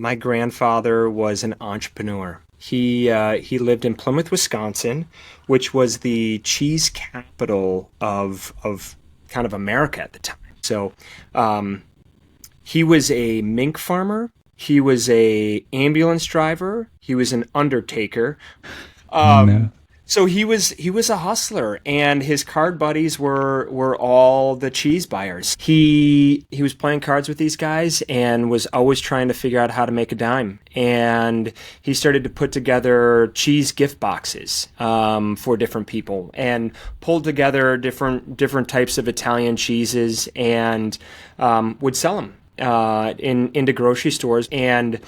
My grandfather was an entrepreneur. He lived in Plymouth, Wisconsin, which was the cheese capital of kind of America at the time. So he was a mink farmer. He was a ambulance driver. He was an undertaker. No. So he was a hustler, and his card buddies were all the cheese buyers. He was playing cards with these guys and was always trying to figure out how to make a dime. And he started to put together cheese gift boxes for different people, and pulled together different types of Italian cheeses, and would sell them into grocery stores, and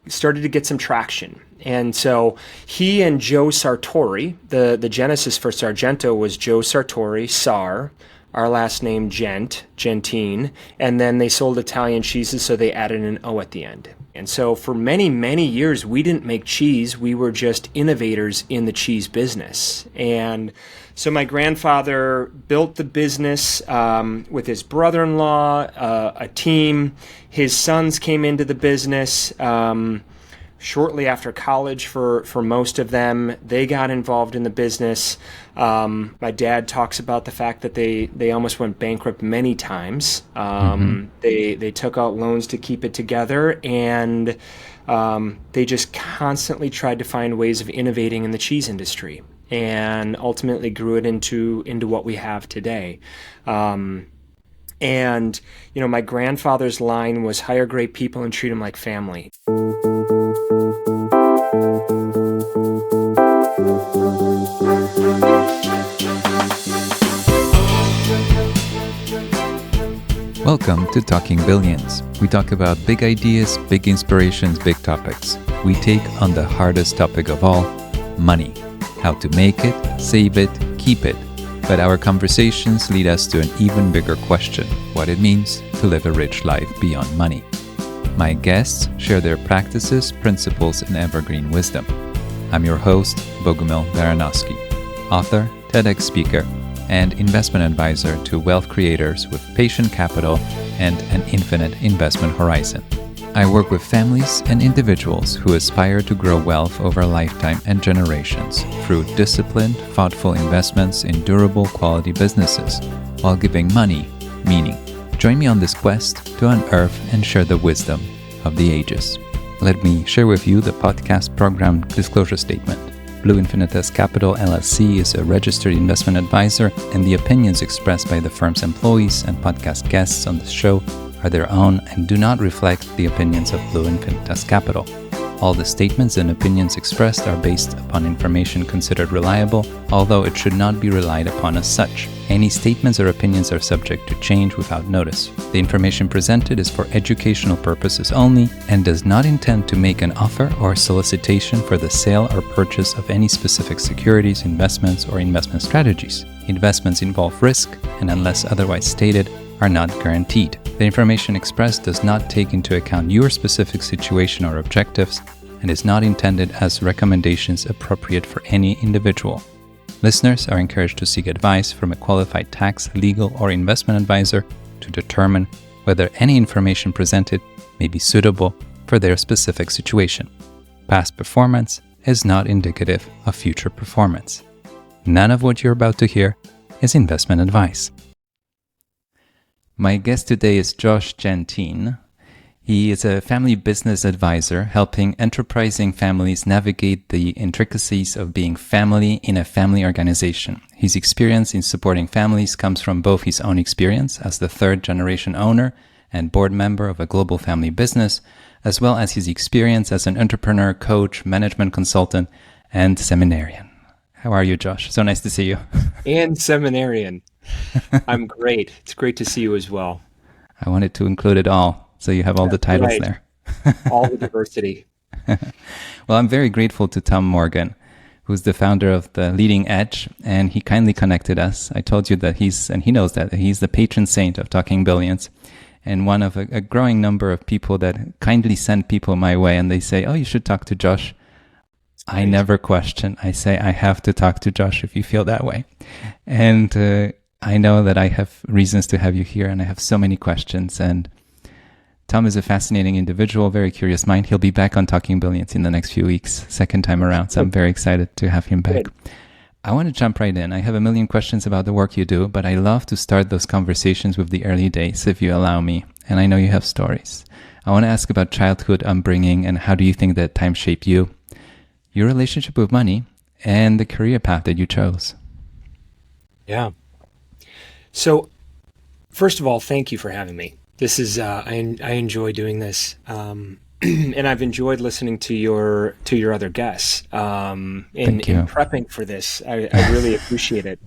started to get some traction. And so he and Joe Sartori, the genesis for Sargento was Joe Sartori, Sar, our last name Gentine, and then they sold Italian cheeses, so they added an O at the end. And so for many, many years, we didn't make cheese. We were just innovators in the cheese business. And so my grandfather built the business with his brother-in-law, a team. His sons came into the business shortly after college for most of them. They got involved in the business. My dad talks about the fact that they almost went bankrupt many times. They took out loans to keep it together, and they just constantly tried to find ways of innovating in the cheese industry, and ultimately grew it into what we have today. And my grandfather's line was hire great people and treat them like family. Welcome to Talking Billions. We talk about big ideas, big inspirations, big topics. We take on the hardest topic of all, money. How to make it, save it, keep it. But our conversations lead us to an even bigger question, what it means to live a rich life beyond money. My guests share their practices, principles, and evergreen wisdom. I'm your host, Bogumil Baranowski, author, TEDx speaker, and investment advisor to wealth creators with patient capital and an infinite investment horizon. I work with families and individuals who aspire to grow wealth over a lifetime and generations through disciplined, thoughtful investments in durable quality businesses while giving money meaning. Join me on this quest to unearth and share the wisdom of the ages. Let me share with you the podcast program disclosure statement. Blue Infinitas Capital LLC is a registered investment advisor, and the opinions expressed by the firm's employees and podcast guests on the show are their own and do not reflect the opinions of Blue Infinitas Capital. All the statements and opinions expressed are based upon information considered reliable, although it should not be relied upon as such. Any statements or opinions are subject to change without notice. The information presented is for educational purposes only and does not intend to make an offer or solicitation for the sale or purchase of any specific securities, investments, or investment strategies. Investments involve risk and, unless otherwise stated, are not guaranteed. The information expressed does not take into account your specific situation or objectives and is not intended as recommendations appropriate for any individual. Listeners are encouraged to seek advice from a qualified tax, legal, or investment advisor to determine whether any information presented may be suitable for their specific situation. Past performance is not indicative of future performance. None of what you're about to hear is investment advice. My guest today is Josh Gentine. He is a family business advisor helping enterprising families navigate the intricacies of being family in a family organization. His experience in supporting families comes from both his own experience as the third-generation owner and board member of a global family business, as well as his experience as an entrepreneur, coach, management consultant, and seminarian. How are you, Josh? So nice to see you. And seminarian. I'm great. It's great to see you as well. I wanted to include it all, so you have all the titles right there. All the diversity. Well, I'm very grateful to Tom Morgan, who's the founder of The Leading Edge, and he kindly connected us. I told you that he knows that he's the patron saint of Talking Billions, and one of a growing number of people that kindly send people my way, and they say, oh, you should talk to Josh. I never question. I say, I have to talk to Josh if you feel that way. And I know that I have reasons to have you here, and I have so many questions. And Tom is a fascinating individual, very curious mind. He'll be back on Talking Billions in the next few weeks, second time around. So I'm very excited to have him back. Good. I want to jump right in. I have a million questions about the work you do, but I love to start those conversations with the early days, if you allow me. And I know you have stories. I want to ask about childhood upbringing and how do you think that time shaped you, your relationship with money, and the career path that you chose. Yeah. So, first of all, thank you for having me. This is I enjoy doing this, and I've enjoyed listening to your other guests. In prepping for this, I really appreciate it.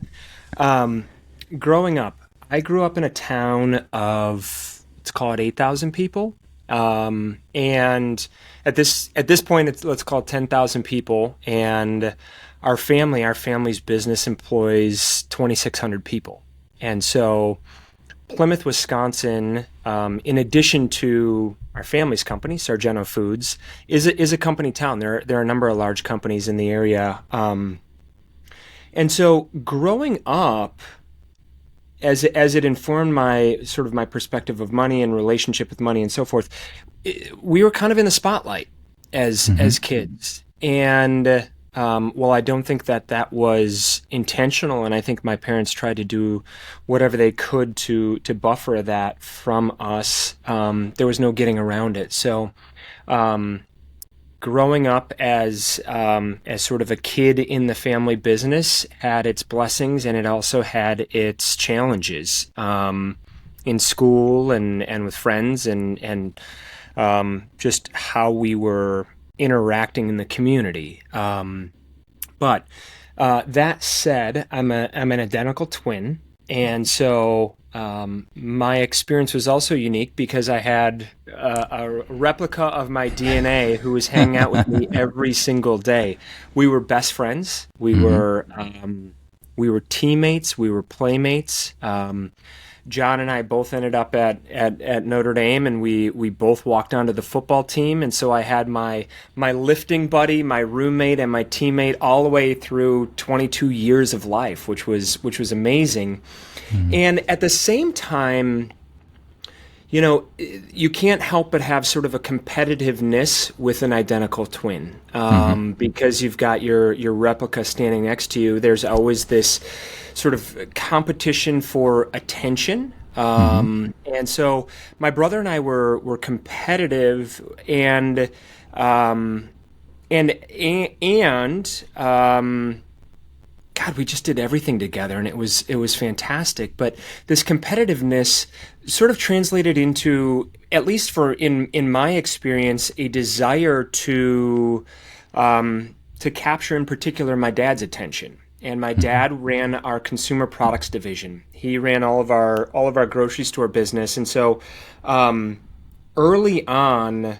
Growing up, I grew up in a town of, let's call it 8,000 people, and at this point, let's call it 10,000 people, and our family's business employs 2,600 people, and so Plymouth, Wisconsin, in addition to our family's company, Sargento Foods, is a company town. There are a number of large companies in the area. And so growing up, as it informed my perspective of money and relationship with money and so forth, we were kind of in the spotlight as kids. And well, I don't think that was intentional, and I think my parents tried to do whatever they could to buffer that from us. There was no getting around it. So, growing up as sort of a kid in the family business had its blessings, and it also had its challenges in school and with friends and just how we were interacting in the community. But that said, I'm an identical twin, and so my experience was also unique because I had a replica of my DNA who was hanging out with me every single day. We were best friends. We were teammates. We were playmates. John and I both ended up at Notre Dame, and we both walked onto the football team. And so I had my lifting buddy, my roommate, and my teammate all the way through 22 years of life, which was amazing. And at the same time, you know, you can't help but have sort of a competitiveness with an identical twin, because you've got your replica standing next to you. There's always this sort of competition for attention. And so my brother and I were competitive, and God, we just did everything together, and it was fantastic. But this competitiveness sort of translated into, at least in my experience, a desire to capture, in particular, my dad's attention. And my dad ran our consumer products division. He ran all of our grocery store business, and so early on,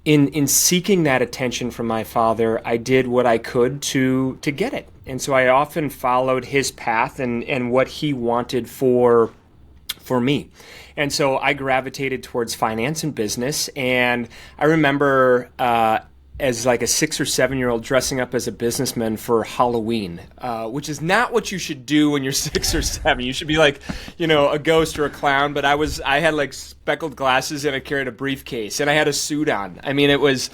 in seeking that attention from my father, I did what I could to get it. And so I often followed his path and what he wanted for me. And so I gravitated towards finance and business. And I remember as like a 6 or 7 year old dressing up as a businessman for Halloween, which is not what you should do when you're 6 or 7. You should be like, you know, a ghost or a clown. But I had like speckled glasses, and I carried a briefcase, and I had a suit on. I mean, it was.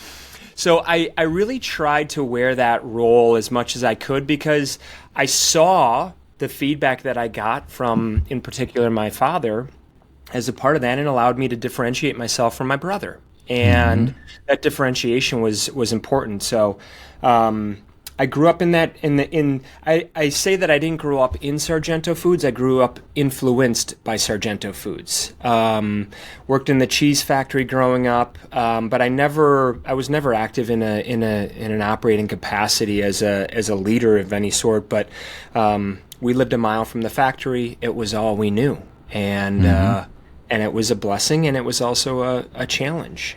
So I really tried to wear that role as much as I could, because I saw the feedback that I got from, in particular, my father as a part of that, and allowed me to differentiate myself from my brother. And that differentiation was important. So I grew up I say that I didn't grow up in Sargento Foods. I grew up influenced by Sargento Foods. Worked in the cheese factory growing up, but I was never active in an operating capacity as a leader of any sort. But we lived a mile from the factory. It was all we knew, and it was a blessing, and it was also a challenge.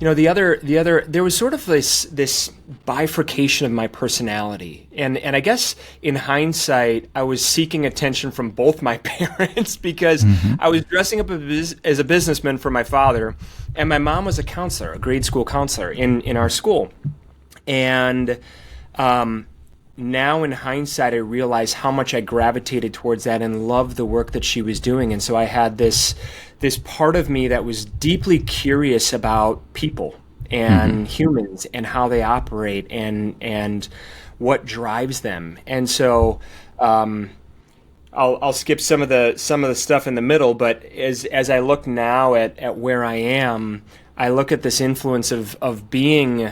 You know, there was sort of this bifurcation of my personality, and I guess in hindsight, I was seeking attention from both my parents, because I was dressing up as a businessman for my father, and my mom was a counselor, a grade school counselor in our school, and now in hindsight, I realize how much I gravitated towards that and loved the work that she was doing. And so I had this this part of me that was deeply curious about people and humans and how they operate and what drives them. And so I'll skip some of the stuff in the middle, but as I look now at where I am, I look at this influence of being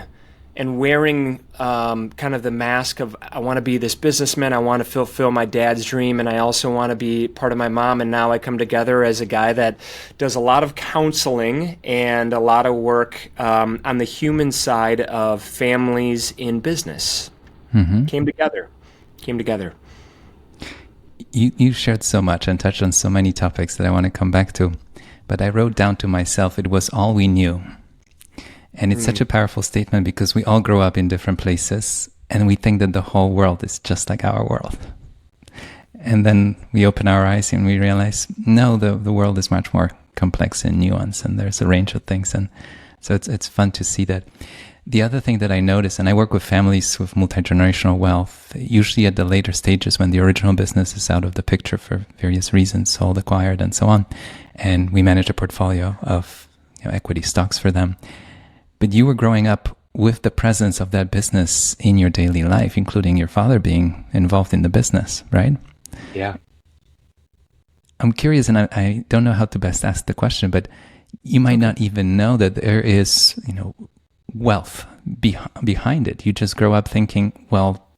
and wearing kind of the mask of, I want to be this businessman, I want to fulfill my dad's dream, and I also want to be part of my mom. And now I come together as a guy that does a lot of counseling and a lot of work on the human side of families in business. Came together. You shared so much and touched on so many topics that I want to come back to. But I wrote down to myself, it was all we knew. And it's such a powerful statement because we all grow up in different places and we think that the whole world is just like our world. And then we open our eyes and we realize, no, the world is much more complex and nuanced, and there's a range of things. And so it's fun to see that. The other thing that I notice, and I work with families with multi-generational wealth, usually at the later stages when the original business is out of the picture for various reasons, sold, acquired, and so on. And we manage a portfolio of equity stocks for them. But you were growing up with the presence of that business in your daily life, including your father being involved in the business, right? Yeah. I'm curious, and I don't know how to best ask the question, but you might not even know that there is, wealth behind it. You just grow up thinking, well,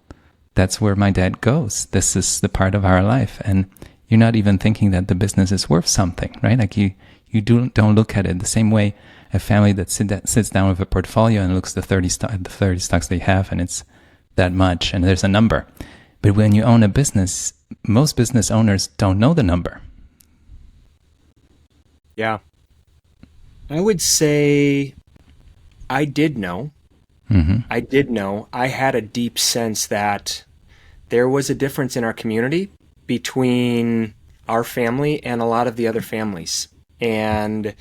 that's where my dad goes. This is the part of our life. And you're not even thinking that the business is worth something, right? Like you don't look at it the same way a family that sits down with a portfolio and looks at the 30 stocks they have, and it's that much, and there's a number. But when you own a business, most business owners don't know the number. Yeah. I would say I did know. I did know. I had a deep sense that there was a difference in our community between our family and a lot of the other families. And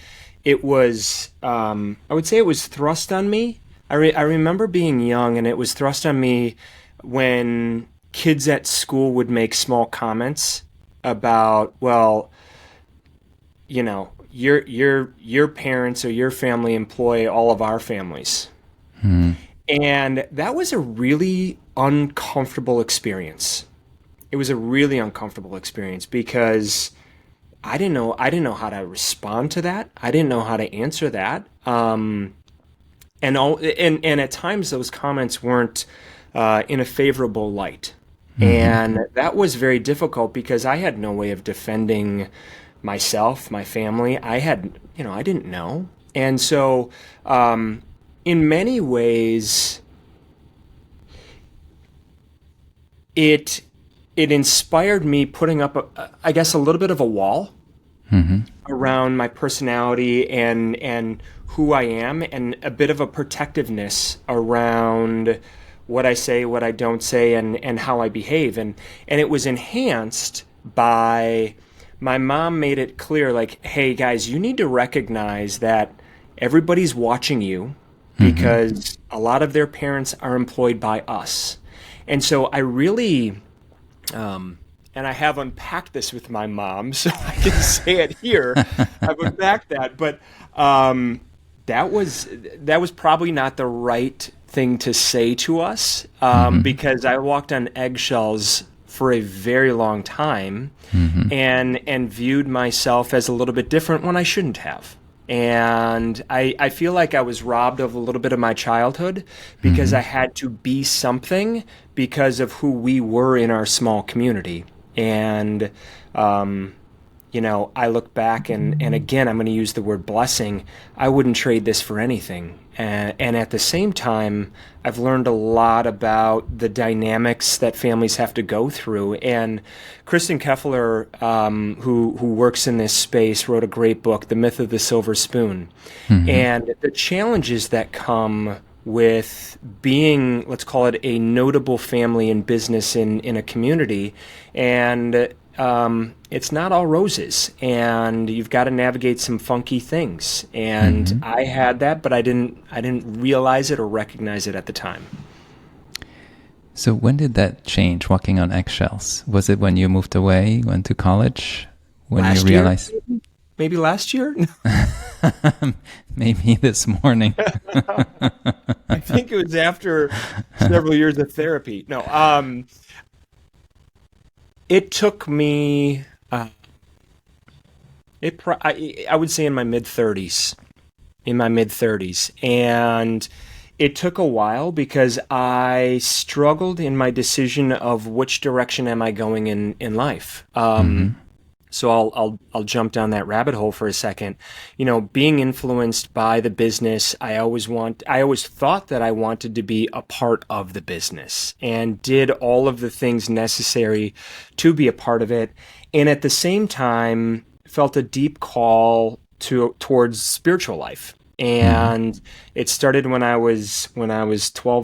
it was, I would say it was thrust on me. I remember being young, and it was thrust on me when kids at school would make small comments about, well, your parents or your family employ all of our families. And that was a really uncomfortable experience. It was a really uncomfortable experience because I didn't know how to respond to that. I didn't know how to answer that. And at times those comments weren't in a favorable light. And that was very difficult because I had no way of defending myself, my family. I didn't know. And so in many ways it inspired me putting up a little bit of a wall around my personality and who I am, and a bit of a protectiveness around what I say, what I don't say, and how I behave. And it was enhanced by my mom made it clear, like, hey guys, you need to recognize that everybody's watching you because a lot of their parents are employed by us. And so I really, and I have unpacked this with my mom, so I can say it here. I've unpacked that, but that was probably not the right thing to say to us because I walked on eggshells for a very long time and viewed myself as a little bit different when I shouldn't have. And I feel like I was robbed of a little bit of my childhood because I had to be something because of who we were in our small community. And, I look back and again, I'm going to use the word blessing. I wouldn't trade this for anything. And at the same time, I've learned a lot about the dynamics that families have to go through. And Kristen Keffler, who works in this space, wrote a great book, The Myth of the Silver Spoon. And the challenges that come with being, let's call it, a notable family in business in a community. And it's not all roses, and you've got to navigate some funky things. And I had that, but I didn't realize it or recognize it at the time. So when did that change, walking on eggshells? Was it when you moved away, went to college, when Last you realized? year? maybe last year. Maybe this morning. I think it was after several years of therapy. No, it took me. I would say in my mid 30s. And it took a while because I struggled in my decision of which direction am I going in life. So I'll jump down that rabbit hole for a second. Being influenced by the business, I always thought that I wanted to be a part of the business and did all of the things necessary to be a part of it. And at the same time, felt a deep call towards spiritual life. And it started when I was 12,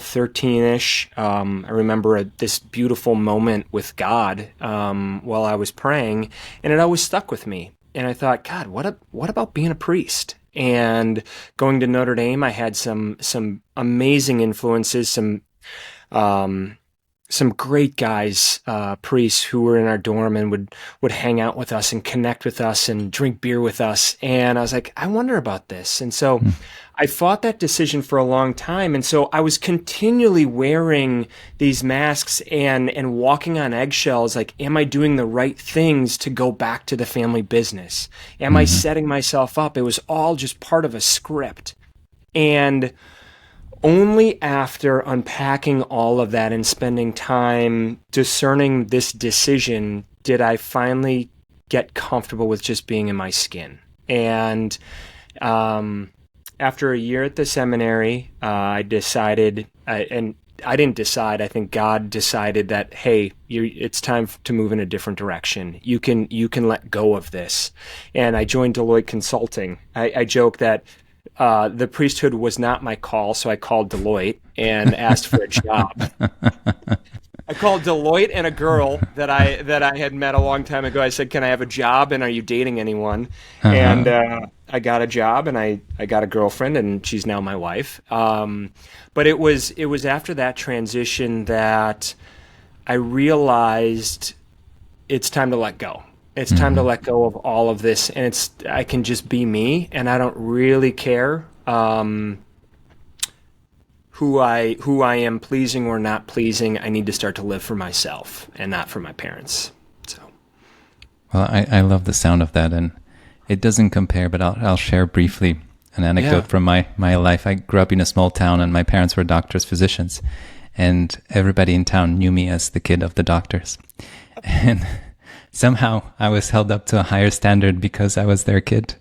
13-ish. I remember this beautiful moment with God while I was praying, and it always stuck with me. And I thought, God, what about being a priest? And going to Notre Dame, I had some amazing influences, some great guys, priests who were in our dorm and would hang out with us and connect with us and drink beer with us. And I was like, I wonder about this. And so I fought that decision for a long time. And so I was continually wearing these masks and walking on eggshells. Like, am I doing the right things to go back to the family business? Am I setting myself up? It was all just part of a script. And only after unpacking all of that and spending time discerning this decision did I finally get comfortable with just being in my skin. And after a year at the seminary, I decided, and I didn't decide, I think God decided that, hey, it's time to move in a different direction. You can let go of this. And I joined Deloitte Consulting. I joke that the priesthood was not my call, so I called Deloitte and asked for a job. I called Deloitte and a girl that I had met a long time ago. I said, "Can I have a job? And are you dating anyone?" And I got a job, and I got a girlfriend, and she's now my wife. But it was after that transition that I realized it's time to let go. It's time to let go of all of this, and I can just be me, and I don't really care who I am pleasing or not pleasing. I need to start to live for myself and not for my parents. So, well, I love the sound of that, and it doesn't compare, but I'll share briefly an anecdote from my life. I grew up in a small town, and my parents were doctors, physicians, and everybody in town knew me as the kid of the doctors, and somehow I was held up to a higher standard because I was their kid.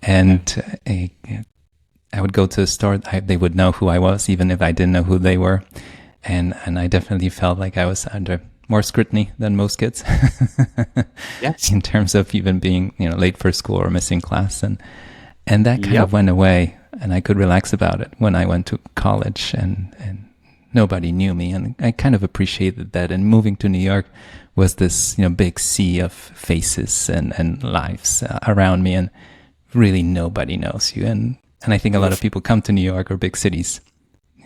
And I would go to a store, they would know who I was, even if I didn't know who they were. And I definitely felt like I was under more scrutiny than most kids. Yes. In terms of even being, late for school or missing class. And that kind of went away, and I could relax about it when I went to college and nobody knew me. And I kind of appreciated that. And moving to New York was this, big sea of faces and lives around me, and really nobody knows you. And I think a lot of people come to New York or big cities.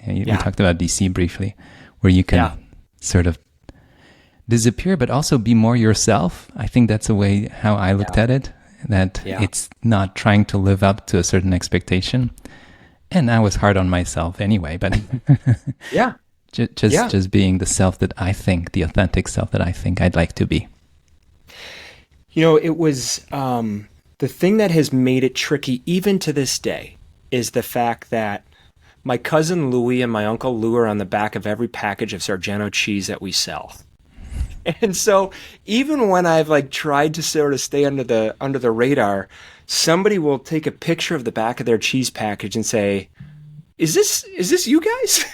You talked about DC briefly, where you can sort of disappear, but also be more yourself. I think that's a way how I looked at it, that it's not trying to live up to a certain expectation. And I was hard on myself anyway, but just being the self that I think, the authentic self that I think I'd like to be. It was the thing that has made it tricky even to this day is the fact that my cousin Louie and my uncle Lou are on the back of every package of Sargento cheese that we sell. And so even when I've tried to sort of stay under the radar, somebody will take a picture of the back of their cheese package and say, is this you guys?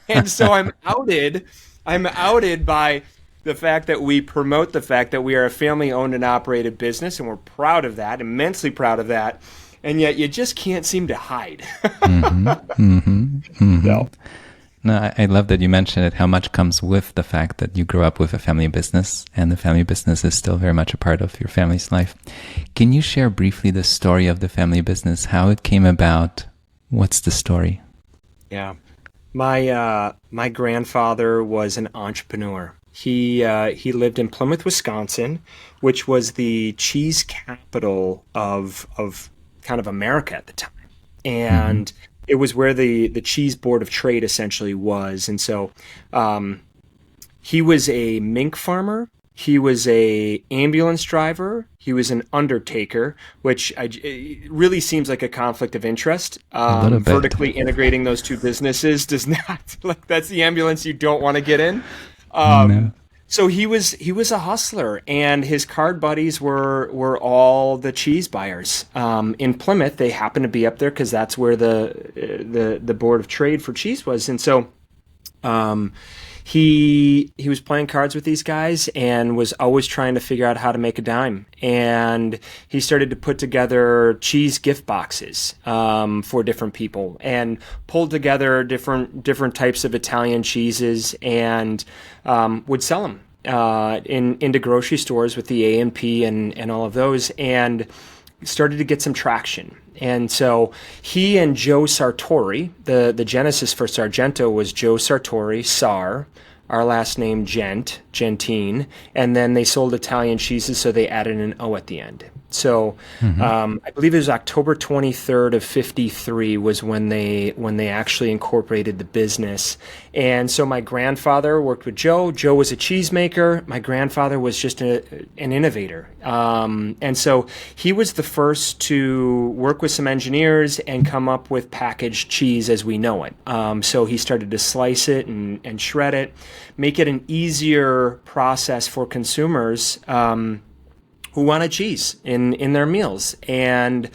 And so I'm outed by the fact that we promote the fact that we are a family-owned and operated business, and we're proud of that, immensely proud of that, and yet you just can't seem to hide. So. No, I love that you mentioned it, how much comes with the fact that you grew up with a family business, and the family business is still very much a part of your family's life. Can you share briefly the story of the family business, how it came about? What's the story? Yeah. My grandfather was an entrepreneur, He lived in Plymouth, Wisconsin, which was the cheese capital of kind of America at the time, Mm-hmm. and it was where the cheese board of trade essentially was. And so he was a mink farmer. He was a ambulance driver. He was an undertaker, which it really seems like a conflict of interest. A little bit. Vertically integrating those two businesses does not like that's the ambulance you don't want to get in. No. So he was a hustler, and his card buddies were all the cheese buyers. In Plymouth, they happened to be up there because that's where the board of trade for cheese was, and so um, he was playing cards with these guys and was always trying to figure out how to make a dime. And he started to put together cheese gift boxes for different people, and pulled together different types of Italian cheeses, and would sell them into grocery stores with the A&P and all of those, and started to get some traction. And so he and Joe Sartori, the genesis for Sargento was Joe Sartori, Sar, our last name Gentine, and then they sold Italian cheeses, so they added an O at the end. So Mm-hmm. I believe it was October 23rd of 53 was when they actually incorporated the business. And so my grandfather worked with Joe. Joe was a cheesemaker. My grandfather was just an innovator. And so he was the first to work with some engineers and come up with packaged cheese as we know it. So he started to slice it and shred it, make it an easier process for consumers who wanted cheese in their meals. And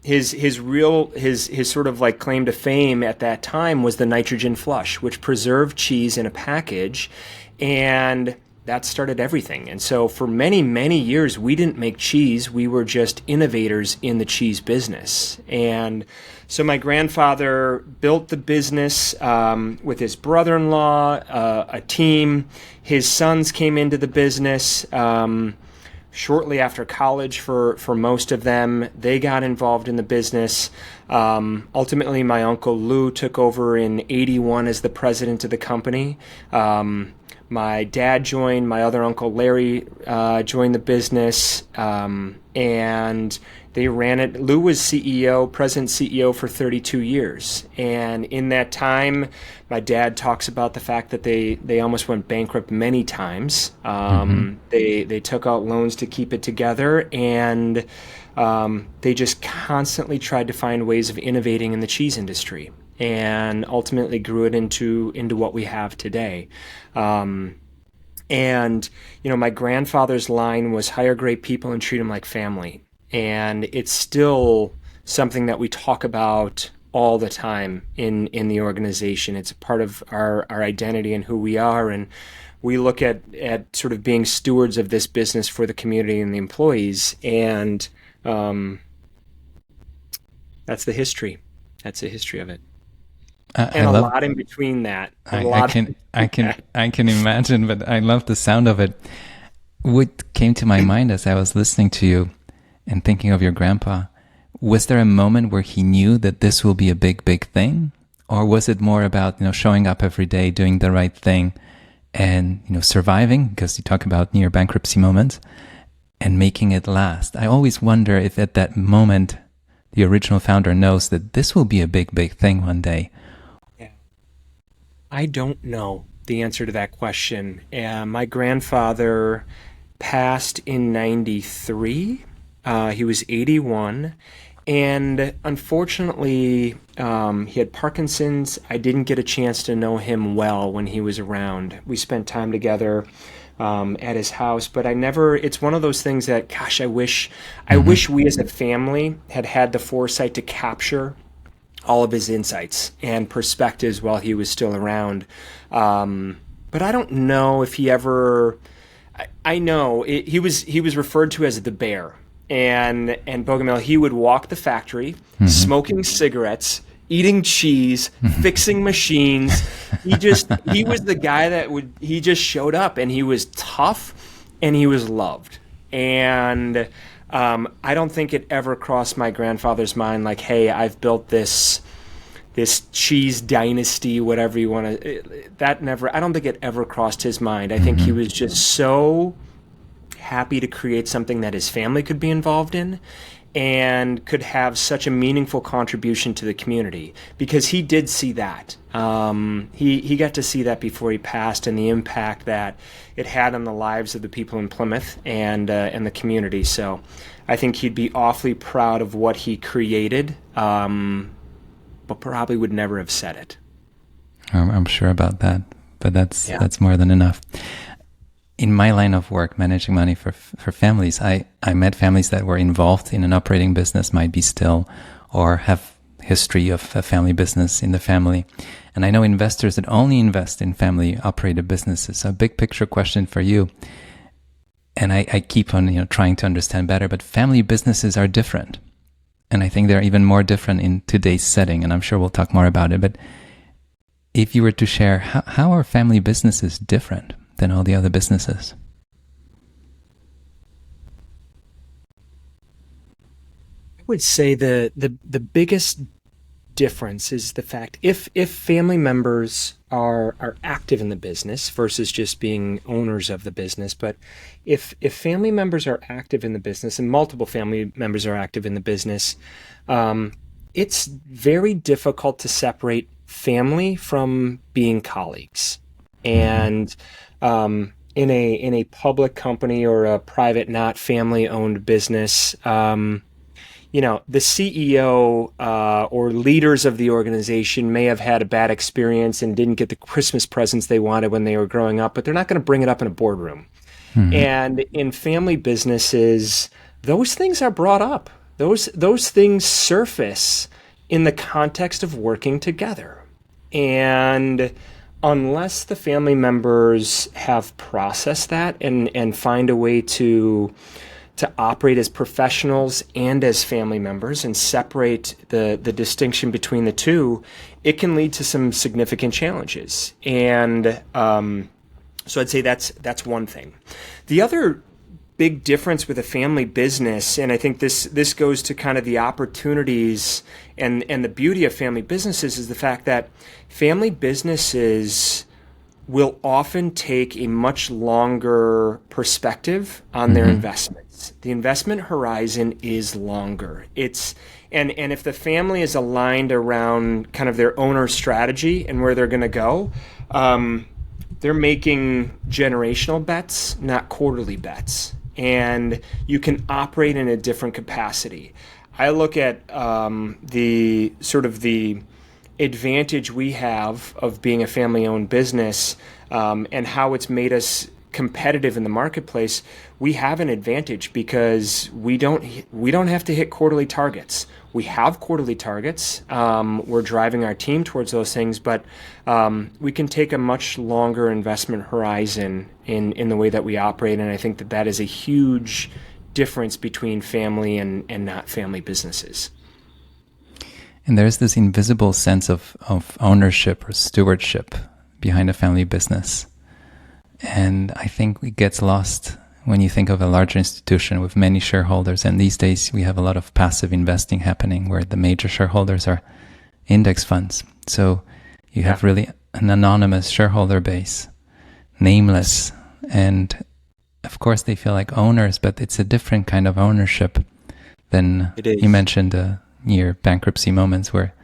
his sort of like claim to fame at that time was the nitrogen flush, which preserved cheese in a package, and that started everything. And so for many, many years, we didn't make cheese. We were just innovators in the cheese business. And so my grandfather built the business with his brother-in-law, a team. His sons came into the business shortly after college for most of them. They got involved in the business. Ultimately, my uncle Lou took over in 81 as the president of the company. My dad joined, my other uncle Larry joined the business, and they ran it. Lou was president CEO for 32 years. And in that time, my dad talks about the fact that they almost went bankrupt many times. Mm-hmm. They took out loans to keep it together, and they just constantly tried to find ways of innovating in the cheese industry, and ultimately grew it into what we have today. And my grandfather's line was hire great people and treat them like family. And it's still something that we talk about all the time in the organization. It's a part of our identity and who we are. And we look at sort of being stewards of this business for the community and the employees. And that's the history. That's the history of it. I And a love. lot in between that. A I lot. can. I can imagine, but I love the sound of it. What came to my mind as I was listening to you and thinking of your grandpa, was there a moment where he knew that this will be a big, big thing? Or was it more about, showing up every day, doing the right thing and, surviving, because you talk about near bankruptcy moments, and making it last? I always wonder if at that moment, the original founder knows that this will be a big, big thing one day. Yeah. I don't know the answer to that question. My grandfather passed in 93. He was 81. And unfortunately, he had Parkinson's. I didn't get a chance to know him well when he was around. We spent time together at his house, but it's one of those things that, gosh, I wish we as a family had the foresight to capture all of his insights and perspectives while he was still around. But I don't know if he ever, I know he was referred to as the bear. And Bogomil, he would walk the factory, smoking cigarettes, eating cheese, fixing machines. He was the guy he just showed up, and he was tough and he was loved. And I don't think it ever crossed my grandfather's mind like, hey, I've built this this cheese dynasty, whatever you want to. That never. I don't think it ever crossed his mind. I think he was just so happy to create something that his family could be involved in and could have such a meaningful contribution to the community, because he did see that. He got to see that before he passed, and the impact that it had on the lives of the people in Plymouth and the community. So I think he'd be awfully proud of what he created, but probably would never have said it. I'm sure about that, but Yeah. that's more than enough. In my line of work, managing money for families, I met families that were involved in an operating business, might be still, or have history of a family business in the family. And I know investors that only invest in family operated businesses. So a big picture question for you. And I keep on trying to understand better, but family businesses are different. And I think they're even more different in today's setting. And I'm sure we'll talk more about it. But if you were to share, how are family businesses different than all the other businesses? I would say the biggest difference is the fact if family members are active in the business versus just being owners of the business, but if family members are active in the business and multiple family members are active in the business, it's very difficult to separate family from being colleagues. And in a public company or a private, not family owned business, the CEO or leaders of the organization may have had a bad experience and didn't get the Christmas presents they wanted when they were growing up, but they're not going to bring it up in a boardroom. And in family businesses, those things are brought up. Those things surface in the context of working together. And unless the family members have processed that and find a way to operate as professionals and as family members and separate the distinction between the two, it can lead to some significant challenges. And so I'd say that's one thing. The other big difference with a family business, and I think this goes to kind of the opportunities and the beauty of family businesses, is the fact that family businesses will often take a much longer perspective on their investments. The investment horizon is longer. And if the family is aligned around kind of their owner strategy and where they're going to go, they're making generational bets, not quarterly bets. And you can operate in a different capacity. I look at the advantage we have of being a family-owned business and how it's made us competitive in the marketplace. We have an advantage because we don't have to hit quarterly targets. We have quarterly targets. We're driving our team towards those things, but we can take a much longer investment horizon in the way that we operate, and I think that is a huge difference between family and not family businesses. And there's this invisible sense of ownership or stewardship behind a family business. And I think it gets lost when you think of a large institution with many shareholders. And these days we have a lot of passive investing happening where the major shareholders are index funds. So you have really an anonymous shareholder base, nameless. And of course they feel like owners, but it's a different kind of ownership than you mentioned near bankruptcy moments where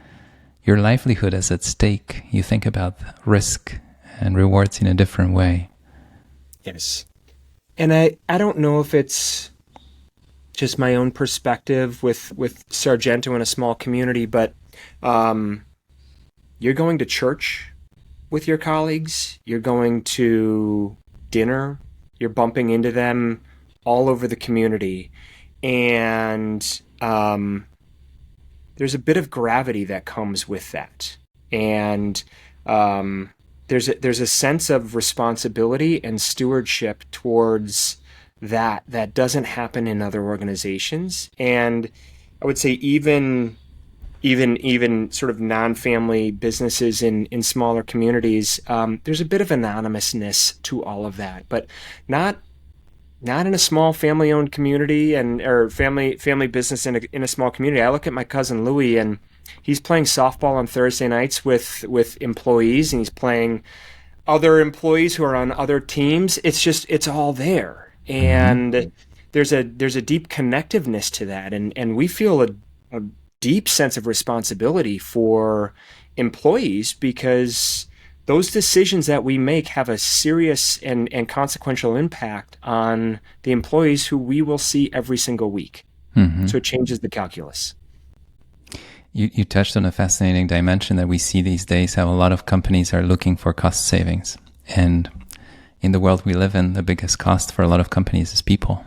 your livelihood is at stake. You think about risk and rewards in a different way. Yes. And I don't know if it's just my own perspective with Sargento in a small community, but you're going to church with your colleagues, you're going to dinner, you're bumping into them all over the community. And there's a bit of gravity that comes with that. And there's a sense of responsibility and stewardship towards that doesn't happen in other organizations. And I would say even sort of non-family businesses in smaller communities, there's a bit of anonymousness to all of that, but not in a small family-owned community or family business in a small community. I look at my cousin Louie, and he's playing softball on Thursday nights with employees, and he's playing other employees who are on other teams. It's all there. And there's a deep connectiveness to that. And we feel a deep sense of responsibility for employees, because those decisions that we make have a serious and consequential impact on the employees who we will see every single week. So it changes the calculus. You touched on a fascinating dimension that we see these days, how a lot of companies are looking for cost savings. And in the world we live in, the biggest cost for a lot of companies is people.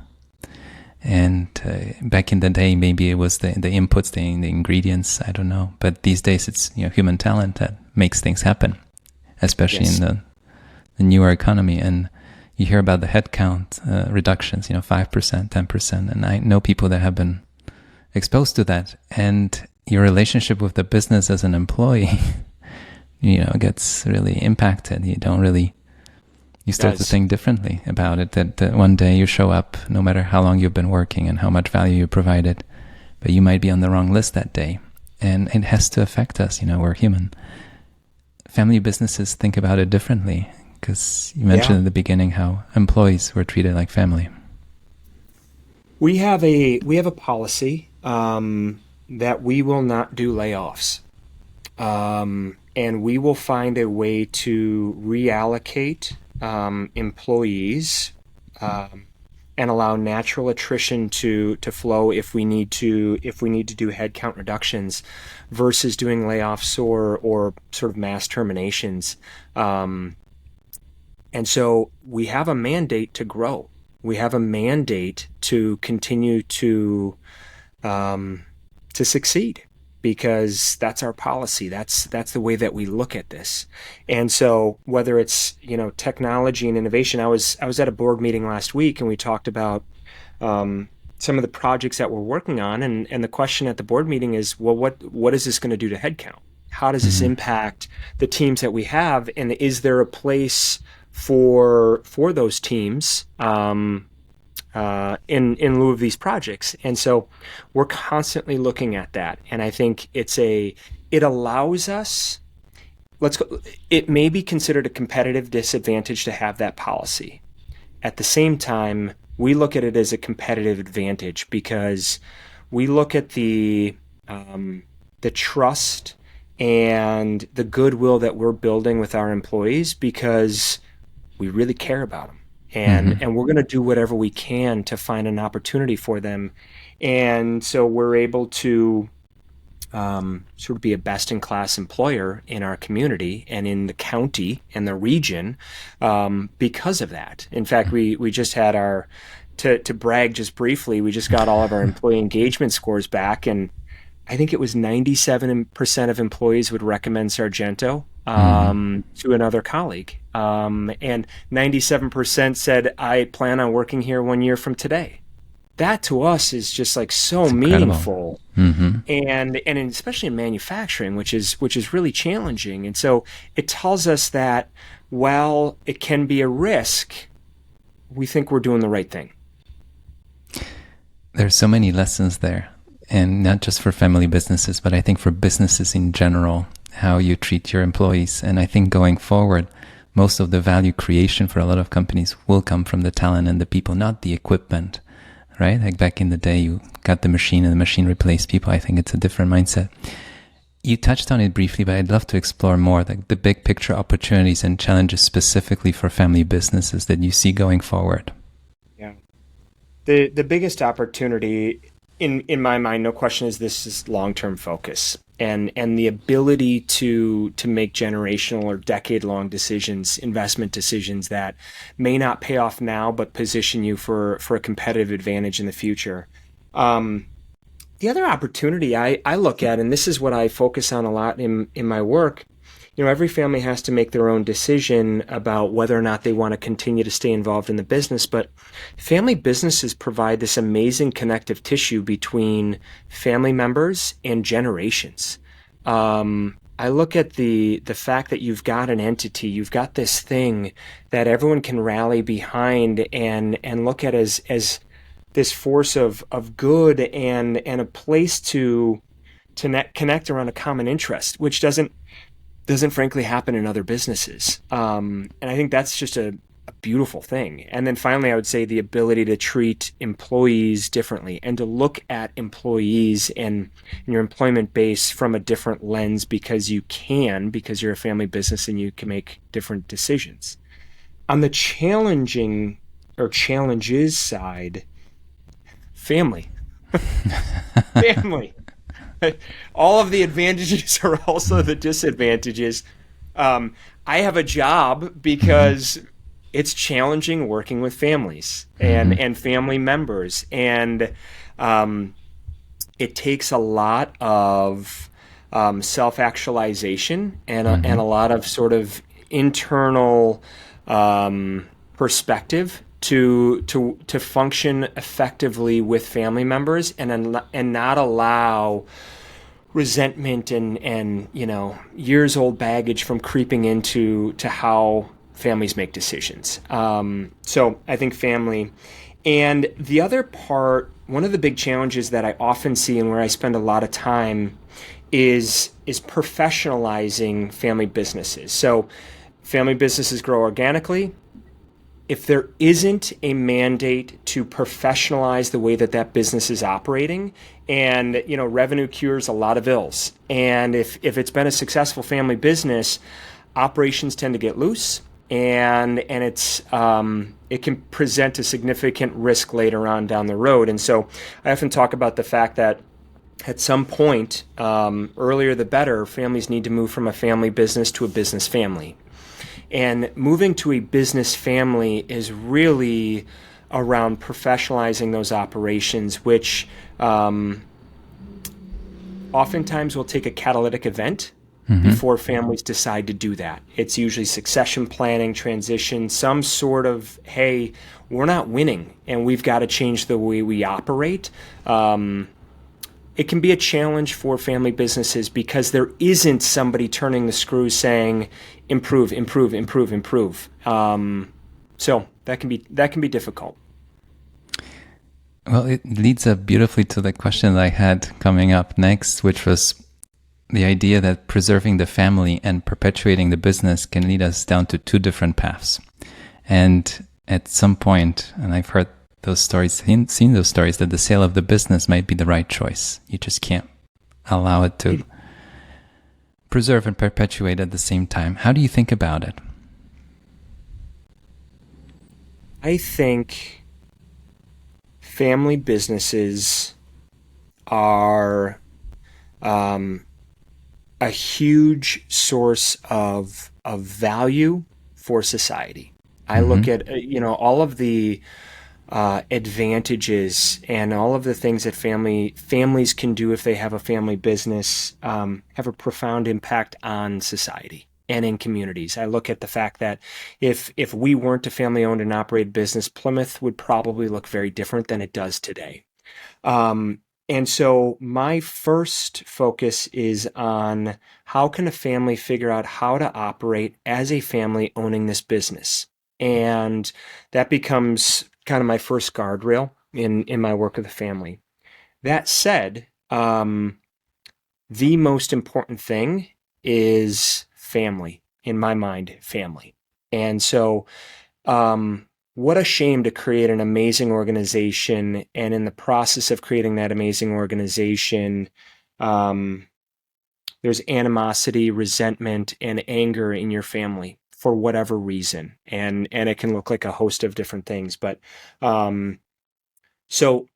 And back in the day, maybe it was the inputs, the ingredients, I don't know. But these days, it's human talent that makes things happen, especially in the newer economy. And you hear about the headcount reductions, 5%, 10%. And I know people that have been exposed to that. And your relationship with the business as an employee, gets really impacted. You start to think differently about it, that one day you show up, no matter how long you've been working and how much value you provided, but you might be on the wrong list that day. And it has to affect us. We're human. Family businesses think about it differently, because you mentioned in the beginning how employees were treated like family. We have a policy that we will not do layoffs. And we will find a way to reallocate employees and allow natural attrition to flow if we need to do headcount reductions versus doing layoffs or sort of mass terminations. And so we have a mandate to grow. We have a mandate to continue to succeed, because that's our policy. That's the way that we look at this. And so whether it's technology and innovation, I was at a board meeting last week, and we talked about some of the projects that we're working on, and the question at the board meeting is, well, what is this going to do to headcount? How does this impact the teams that we have, and is there a place for those teams in lieu of these projects? And so we're constantly looking at that. And I think it allows us, it may be considered a competitive disadvantage to have that policy. At the same time, we look at it as a competitive advantage, because we look at the trust and the goodwill that we're building with our employees, because we really care about them. And we're going to do whatever we can to find an opportunity for them. And so we're able to sort of be a best-in-class employer in our community and in the county and the region because of that. In fact, we just had to brag just briefly, we just got all of our employee engagement scores back, and I think it was 97% of employees would recommend Sargento to another colleague. And 97% said, I plan on working here 1 year from today. That to us is just like so meaningful. And especially in manufacturing, which is really challenging. And so it tells us that while it can be a risk, we think we're doing the right thing. There's so many lessons there. And not just for family businesses, but I think for businesses in general, how you treat your employees. And I think going forward, most of the value creation for a lot of companies will come from the talent and the people, not the equipment, right? Like back in the day, you got the machine and the machine replaced people. I think it's a different mindset. You touched on it briefly, but I'd love to explore more, like the big picture opportunities and challenges specifically for family businesses that you see going forward. Yeah. The biggest opportunity in my mind, no question, is long-term focus and the ability to make generational or decade-long decisions, investment decisions that may not pay off now, but position you for a competitive advantage in the future. The other opportunity I look at, and this is what I focus on a lot in my work, every family has to make their own decision about whether or not they want to continue to stay involved in the business. But family businesses provide this amazing connective tissue between family members and generations. I look at the fact that you've got an entity, you've got this thing that everyone can rally behind and look at as this force of good and a place to connect around a common interest, which doesn't frankly happen in other businesses. And I think that's just a beautiful thing. And then finally, I would say the ability to treat employees differently and to look at employees and your employment base from a different lens because you're a family business and you can make different decisions. On the challenging or challenges side, family. Family. All of the advantages are also the disadvantages. I have a job because it's challenging working with families and family members, and it takes a lot of self-actualization and a lot of sort of internal perspective to function effectively with family members and not allow resentment and years old baggage from creeping into how families make decisions. So I think family. And the other part, one of the big challenges that I often see and where I spend a lot of time is professionalizing family businesses. So family businesses grow organically. If there isn't a mandate to professionalize the way that business is operating, and revenue cures a lot of ills, and if it's been a successful family business, operations tend to get loose, and it can present a significant risk later on down the road. And so I often talk about the fact that at some point, earlier the better, families need to move from a family business to a business family. And moving to a business family is really around professionalizing those operations, which oftentimes will take a catalytic event before families decide to do that. It's usually succession planning, transition, some sort of, hey, we're not winning and we've got to change the way we operate. It can be a challenge for family businesses because there isn't somebody turning the screws saying, improve, improve, improve, improve. So that can be difficult. Well, it leads up beautifully to the question that I had coming up next, which was the idea that preserving the family and perpetuating the business can lead us down to two different paths. And at some point, and I've heard those stories, seen those stories, that the sale of the business might be the right choice. You just can't allow it to preserve and perpetuate at the same time. How do you think about it? I think family businesses are a huge source of value for society. I look at all of the advantages and all of the things that families can do if they have a family business have a profound impact on society and in communities. I look at the fact that if we weren't a family-owned and operated business, Plymouth would probably look very different than it does today. And so my first focus is on how can a family figure out how to operate as a family owning this business. And that becomes kind of my first guardrail in my work with the family. That said, the most important thing is family, in my mind, family. And so what a shame to create an amazing organization, and in the process of creating that amazing organization, there's animosity, resentment, and anger in your family for whatever reason. And it can look like a host of different things. But so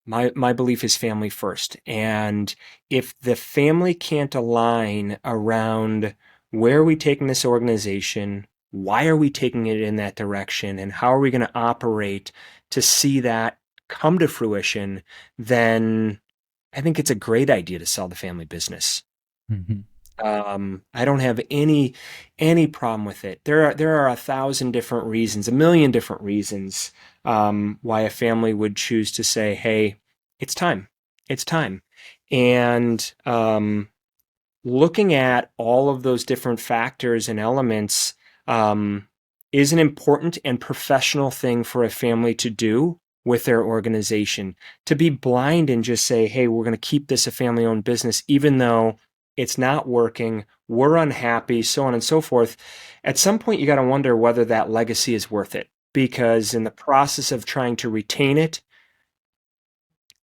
my belief is family first. And if the family can't align around where are we taking this organization, why are we taking it in that direction, and how are we going to operate to see that come to fruition, then I think it's a great idea to sell the family business. I don't have any problem with it. There are 1,000 different reasons, 1,000,000 different reasons why a family would choose to say, "Hey, it's time. It's time." And looking at all of those different factors and elements is an important and professional thing for a family to do with their organization, to be blind and just say, hey, we're going to keep this a family-owned business, even though it's not working, we're unhappy, so on and so forth. At some point, you got to wonder whether that legacy is worth it, because in the process of trying to retain it,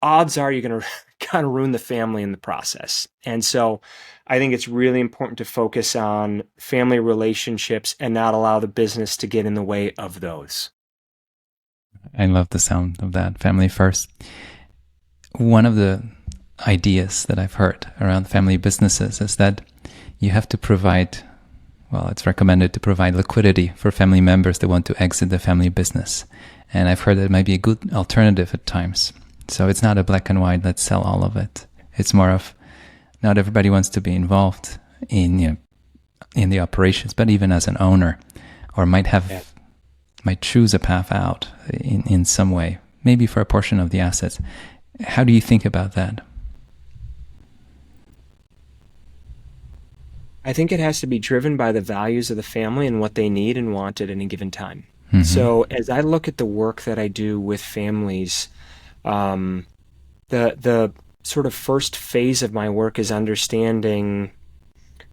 odds are you're going to kind of ruin the family in the process. And so I think it's really important to focus on family relationships and not allow the business to get in the way of those. I love the sound of that. Family first. One of the ideas that I've heard around family businesses is that you have to provide, well, it's recommended to provide liquidity for family members that want to exit the family business. And I've heard that it might be a good alternative at times. So it's not a black and white, let's sell all of it. It's more of, not everybody wants to be involved in the operations, but even as an owner, or might choose a path out in some way, maybe for a portion of the assets. How do you think about that? I think it has to be driven by the values of the family and what they need and want at any given time. Mm-hmm. So as I look at the work that I do with families, the sort of first phase of my work is understanding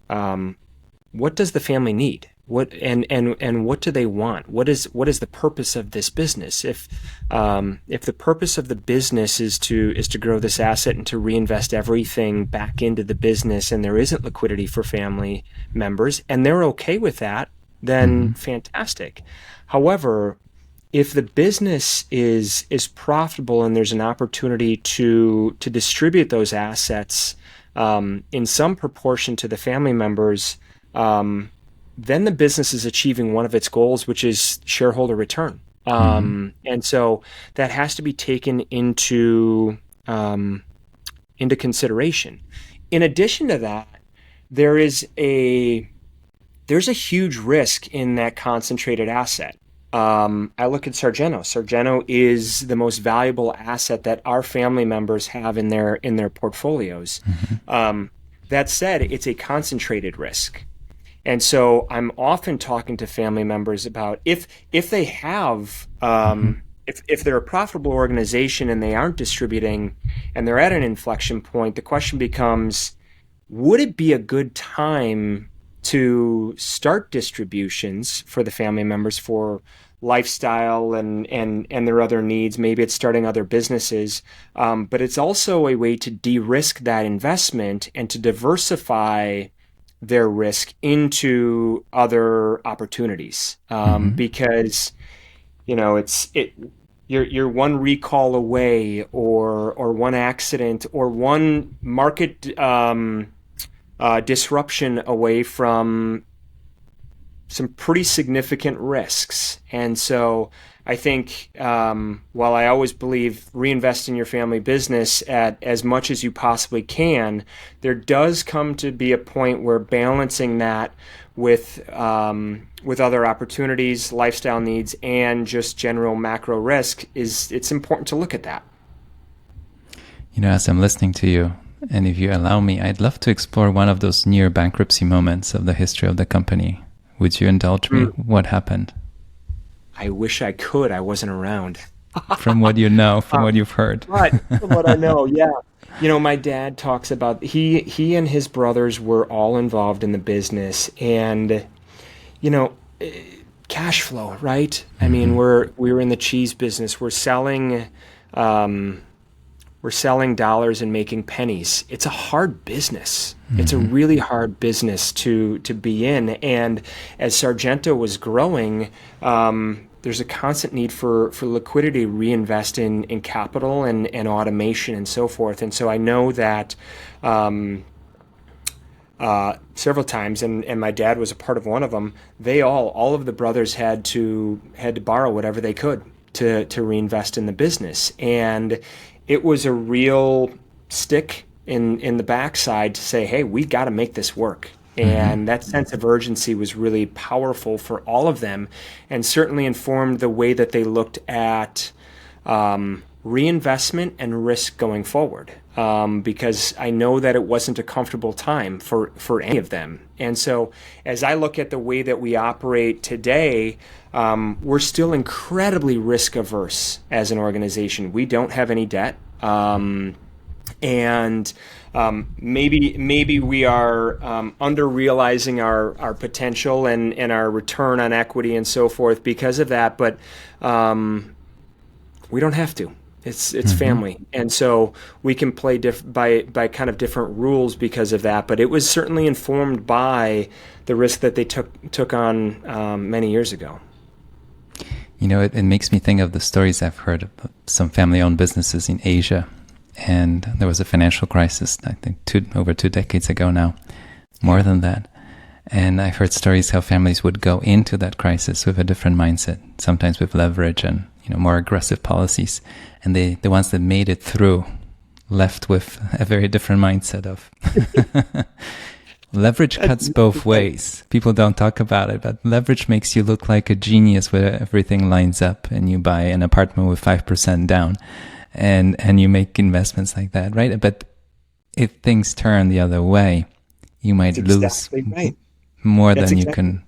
what does the family need? What and what do they want? What is the purpose of this business? If the purpose of the business is to grow this asset and to reinvest everything back into the business, and there isn't liquidity for family members, and they're okay with that, then fantastic. However, if the business is profitable and there's an opportunity to distribute those assets in some proportion to the family members, then the business is achieving one of its goals, which is shareholder return. And so that has to be taken into consideration. In addition to that, there's a huge risk in that concentrated asset. I look at Sargento. Sargento is the most valuable asset that our family members have in their portfolios. That said, it's a concentrated risk. And so I'm often talking to family members about if they have, if they're a profitable organization and they aren't distributing and they're at an inflection point, the question becomes, would it be a good time to start distributions for the family members for lifestyle and their other needs? Maybe it's starting other businesses, but it's also a way to de-risk that investment and to diversify their risk into other opportunities, because you're one recall away, or one accident, or one market disruption away from some pretty significant risks. And so I think, while I always believe reinvest in your family business at as much as you possibly can, there does come to be a point where balancing that with other opportunities, lifestyle needs, and just general macro risk it's important to look at that. As I'm listening to you, and if you allow me, I'd love to explore one of those near bankruptcy moments of the history of the company. Would you indulge me? What happened? I wish I could. I wasn't around. From what you know, from what you've heard. But from what I know, yeah. My dad talks about, he and his brothers were all involved in the business, and, cash flow, right? I mean, we were in the cheese business. We're selling dollars and making pennies. It's a hard business. It's a really hard business to be in. And as Sargento was growing, there's a constant need for liquidity, reinvest in capital and automation and so forth. And so I know that several times, and my dad was a part of one of them, all of the brothers had to borrow whatever they could to reinvest in the business. And it was a real stick in the backside to say, hey, we got to make this work. And that sense of urgency was really powerful for all of them, and certainly informed the way that they looked at reinvestment and risk going forward, because I know that it wasn't a comfortable time for any of them. And so as I look at the way that we operate today, we're still incredibly risk averse as an organization. We don't have any debt. And maybe we are under realizing our potential and our return on equity and so forth because of that, but we don't have to. It's family, and so we can play by kind of different rules because of that. But it was certainly informed by the risk that they took on many years ago. It makes me think of the stories I've heard of some family-owned businesses in Asia. And there was a financial crisis, I think, over 2 decades ago now, more than that. And I've heard stories how families would go into that crisis with a different mindset, sometimes with leverage and more aggressive policies. And the ones that made it through left with a very different mindset of leverage cuts both ways. People don't talk about it, but leverage makes you look like a genius where everything lines up and you buy an apartment with 5% down. And you make investments like that, right? But if things turn the other way, you might lose more than you can.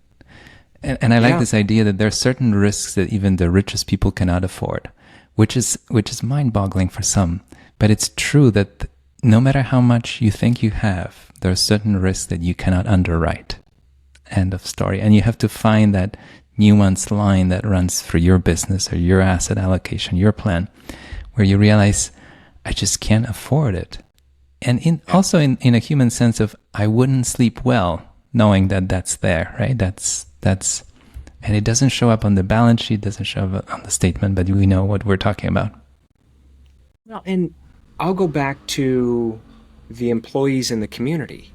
And I like this idea that there are certain risks that even the richest people cannot afford, which is mind-boggling for some. But it's true that no matter how much you think you have, there are certain risks that you cannot underwrite. End of story. And you have to find that nuanced line that runs through your business or your asset allocation, your plan, where you realize, I just can't afford it. And also in a human sense of, I wouldn't sleep well knowing that that's there, right? That's, and it doesn't show up on the balance sheet, doesn't show up on the statement, but we know what we're talking about. Well, and I'll go back to the employees in the community.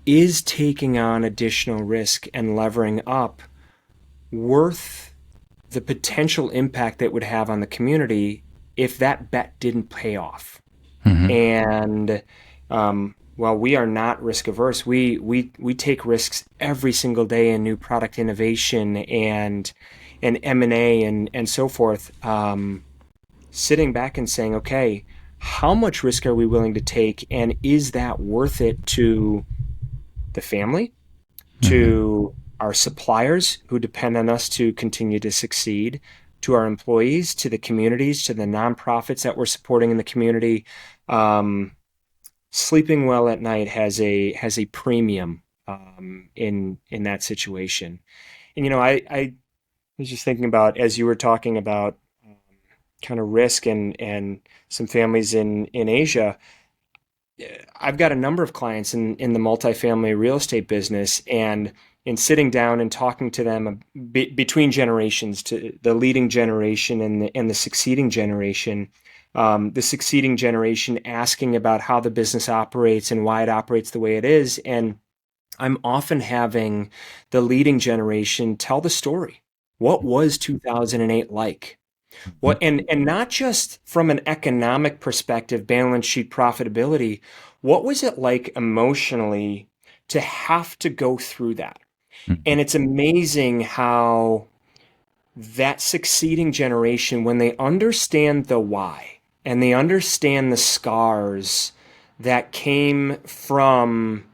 Is taking on additional risk and levering up worth the potential impact that would have on the community if that bet didn't pay off? And while we are not risk averse, we take risks every single day in new product innovation and M&A and so forth. Sitting back and saying, okay, how much risk are we willing to take, and is that worth it to the family, to our suppliers who depend on us to continue to succeed, to our employees, to the communities, to the nonprofits that we're supporting in the community? Sleeping well at night has a premium in that situation. And I was just thinking about, as you were talking about kind of risk and some families in Asia, I've got a number of clients in the multifamily real estate business, and in sitting down and talking to them between generations, to the leading generation and the succeeding generation, asking about how the business operates and why it operates the way it is. And I'm often having the leading generation tell the story. What was 2008 like? What, and not just from an economic perspective, balance sheet profitability, what was it like emotionally to have to go through that? And it's amazing how that succeeding generation, when they understand the why and they understand the scars that came from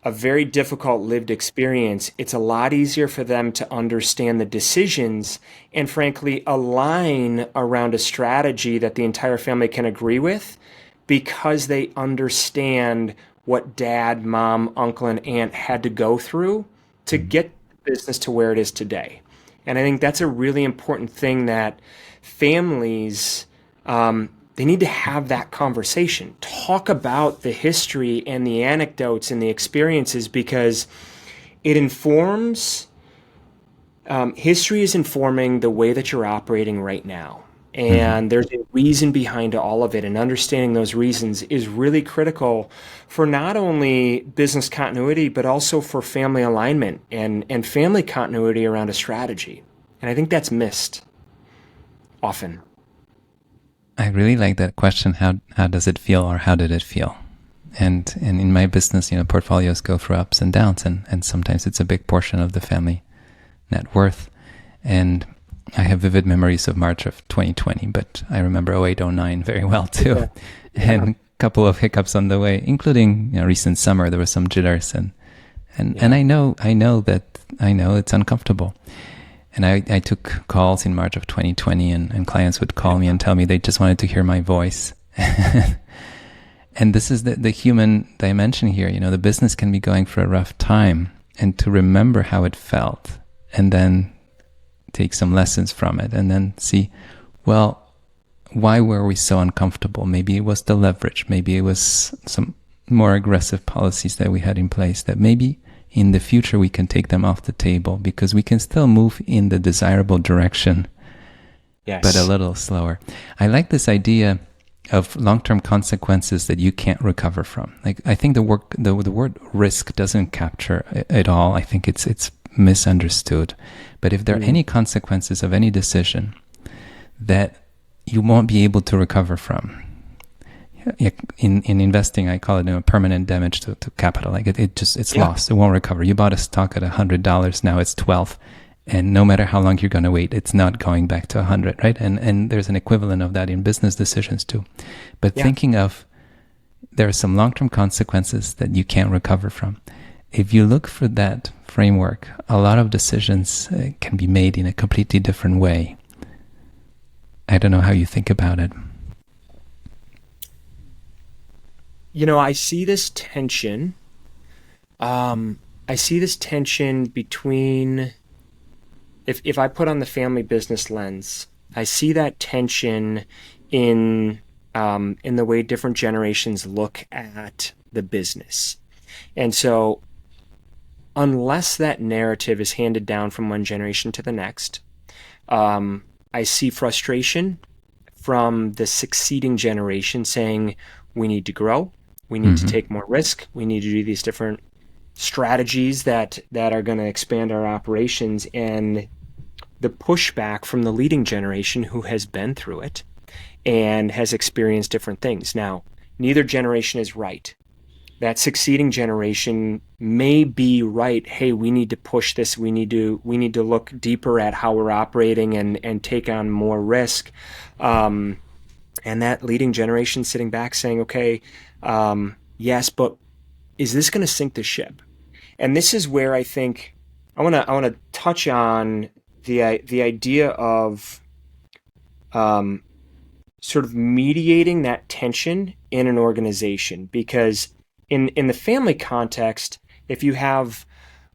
a very difficult lived experience, it's a lot easier for them to understand the decisions and frankly align around a strategy that the entire family can agree with, because they understand what dad, mom, uncle, and aunt had to go through to get the business to where it is today. And I think that's a really important thing that families, they need to have that conversation, talk about the history and the anecdotes and the experiences, because it informs, history is informing the way that you're operating right now. And there's a reason behind all of it, and understanding those reasons is really critical for not only business continuity, but also for family alignment and family continuity around a strategy. And I think that's missed often. I really like that question. How does it feel, or how did it feel? And in my business, portfolios go through ups and downs, and sometimes it's a big portion of the family net worth. And I have vivid memories of March of 2020, but I remember 08, 09 very well too. Yeah. And a couple of hiccups on the way, including recent summer. There were some jitters, and I know it's uncomfortable. And I took calls in March of 2020, and clients would call me and tell me they just wanted to hear my voice. And this is the human dimension here. The business can be going for a rough time, and to remember how it felt, and then take some lessons from it, and then see, well, why were we so uncomfortable? Maybe it was the leverage. Maybe it was some more aggressive policies that we had in place, that maybe in the future we can take them off the table, because we can still move in the desirable direction, Yes. but a little slower. I like this idea of long-term consequences that you can't recover from. Like, I think the word risk doesn't capture it all. I think it's misunderstood. But if there are any consequences of any decision that you won't be able to recover from, in investing, I call it permanent damage to capital. Like it's lost. It won't recover. You bought a stock at $100, now it's 12, and no matter how long you're going to wait, it's not going back to 100, right? And there's an equivalent of that in business decisions too. But thinking of, there are some long-term consequences that you can't recover from. If you look for that framework, a lot of decisions can be made in a completely different way. I don't know how you think about it. I see this tension. Between, if I put on the family business lens, I see that tension in the way different generations look at the business. And so, unless that narrative is handed down from one generation to the next, I see frustration from the succeeding generation saying, we need to grow, we need to take more risk, we need to do these different strategies that are going to expand our operations, and the pushback from the leading generation who has been through it and has experienced different things. Now, neither generation is right. That succeeding generation may be right. Hey, we need to push this. We need to look deeper at how we're operating and take on more risk. And that leading generation sitting back saying, okay, yes, but is this going to sink the ship? And this is where I think I want to touch on the idea of sort of mediating that tension in an organization, because in the family context, if you have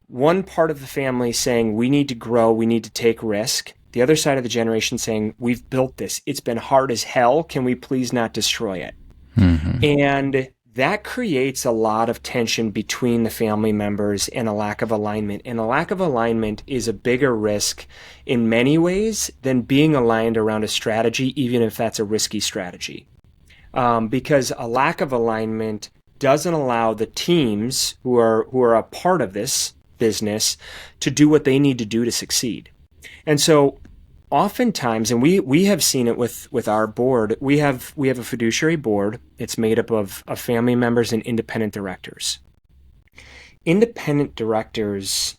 one part of the family saying we need to grow, we need to take risk, the other side of the generation saying we've built this, it's been hard as hell, can we please not destroy it? And that creates a lot of tension between the family members and a lack of alignment. And a lack of alignment is a bigger risk in many ways than being aligned around a strategy, even if that's a risky strategy. Because a lack of alignment doesn't allow the teams who are a part of this business to do what they need to do to succeed. And so oftentimes, and we have seen it with our board, we have a fiduciary board. It's made up of family members and independent directors. Independent directors